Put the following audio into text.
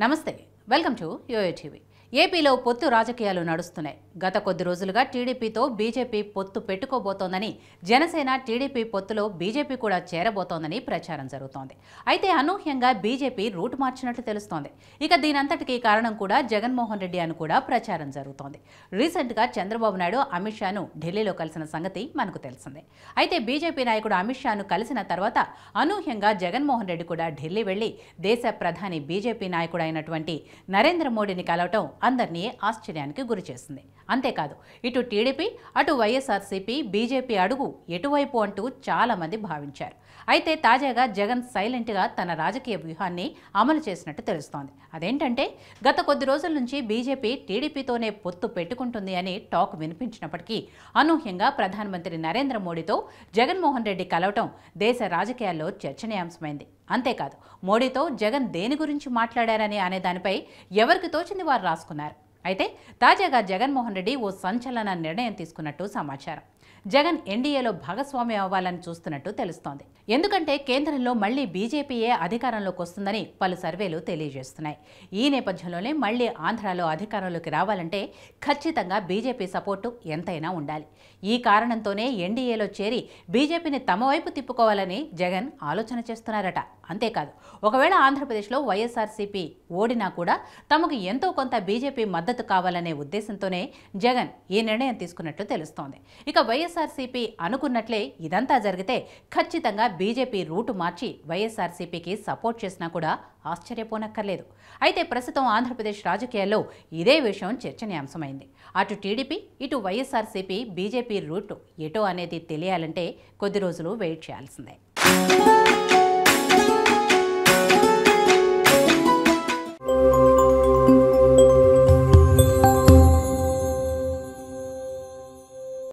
నమస్తే welcome to yo-yo TV ఏపీలో పొత్తు రాజకీయాలు నడుస్తున్నాయి. గత కొద్ది రోజులుగా టీడీపీతో బీజేపీ పొత్తు పెట్టుకోబోతోందని, జనసేన టీడీపీ పొత్తులో బీజేపీ కూడా చేరబోతోందని ప్రచారం జరుగుతోంది. అయితే అనూహ్యంగా బీజేపీ రూట్ మార్చినట్లు తెలుస్తోంది. ఇక దీనంతటికీ కారణం కూడా జగన్మోహన్ రెడ్డి అని కూడా ప్రచారం జరుగుతోంది. రీసెంట్గా చంద్రబాబు నాయుడు అమిత్ షాను ఢిల్లీలో కలిసిన సంగతి మనకు తెలిసిందే. అయితే బీజేపీ నాయకుడు అమిత్ షాను కలిసిన తర్వాత అనూహ్యంగా జగన్మోహన్ రెడ్డి కూడా ఢిల్లీ వెళ్లి దేశ ప్రధాని బీజేపీ నాయకుడు అయినటువంటి నరేంద్ర మోడీని కలవటం అందరినీ ఆశ్చర్యానికి గురిచేసింది. అంతేకాదు, ఇటు టీడీపీ అటు వైఎస్ఆర్సీపీ బీజేపీ అడుగు ఎటువైపు అంటూ చాలా మంది భావించారు. అయితే తాజాగా జగన్ సైలెంట్గా తన రాజకీయ వ్యూహాన్ని అమలు చేసినట్టు తెలుస్తోంది. అదేంటంటే, గత కొద్ది రోజుల నుంచి బీజేపీ టీడీపీతోనే పొత్తు పెట్టుకుంటుంది అని టాక్ వినిపించినప్పటికీ అనూహ్యంగా ప్రధానమంత్రి నరేంద్ర మోడీతో జగన్మోహన్ రెడ్డి కలవటం దేశ రాజకీయాల్లో చర్చనీయాంశమైంది. అంతేకాదు, మోడీతో జగన్ దేని గురించి మాట్లాడారని అనే దానిపై ఎవరికి తోచింది వారు రాసుకున్నారు. అయితే తాజాగా జగన్మోహన్ రెడ్డి ఓ సంచలన నిర్ణయం తీసుకున్నట్టు సమాచారం. జగన్ ఎన్డీఏలో భాగస్వామ్యం అవ్వాలని చూస్తున్నట్టు తెలుస్తోంది. ఎందుకంటే కేంద్రంలో మళ్లీ బీజేపీయే అధికారంలోకి వస్తుందని పలు సర్వేలు తెలియజేస్తున్నాయి. ఈ నేపథ్యంలోనే మళ్లీ ఆంధ్రాలో అధికారంలోకి రావాలంటే ఖచ్చితంగా బీజేపీ సపోర్టు ఎంతైనా ఉండాలి. ఈ కారణంతోనే ఎన్డీఏలో చేరి బీజేపీని తమ వైపు తిప్పుకోవాలని జగన్ ఆలోచన చేస్తున్నారట. అంతేకాదు, ఒకవేళ ఆంధ్రప్రదేశ్లో వైఎస్ఆర్సీపీ ఓడినా కూడా తమకు ఎంతో కొంత బీజేపీ మద్దతు కావాలనే ఉద్దేశంతోనే జగన్ ఈ నిర్ణయం తీసుకున్నట్టు తెలుస్తోంది. ఇక వైఎస్ఆర్సీపీ అనుకున్నట్లే ఇదంతా జరిగితే ఖచ్చితంగా బీజేపీ రూటు మార్చి వైఎస్ఆర్సీపీకి సపోర్ట్ చేసినా కూడా ఆశ్చర్యపోనక్కర్లేదు. అయితే ప్రస్తుతం ఆంధ్రప్రదేశ్ రాజకీయాల్లో ఇదే విషయం చర్చనీయాంశమైంది. అటు టీడీపీ ఇటు వైఎస్ఆర్సీపీ బీజేపీ రూటు ఎటో అనేది తెలియాలంటే కొద్ది రోజులు వెయిట్ చేయాల్సిందే.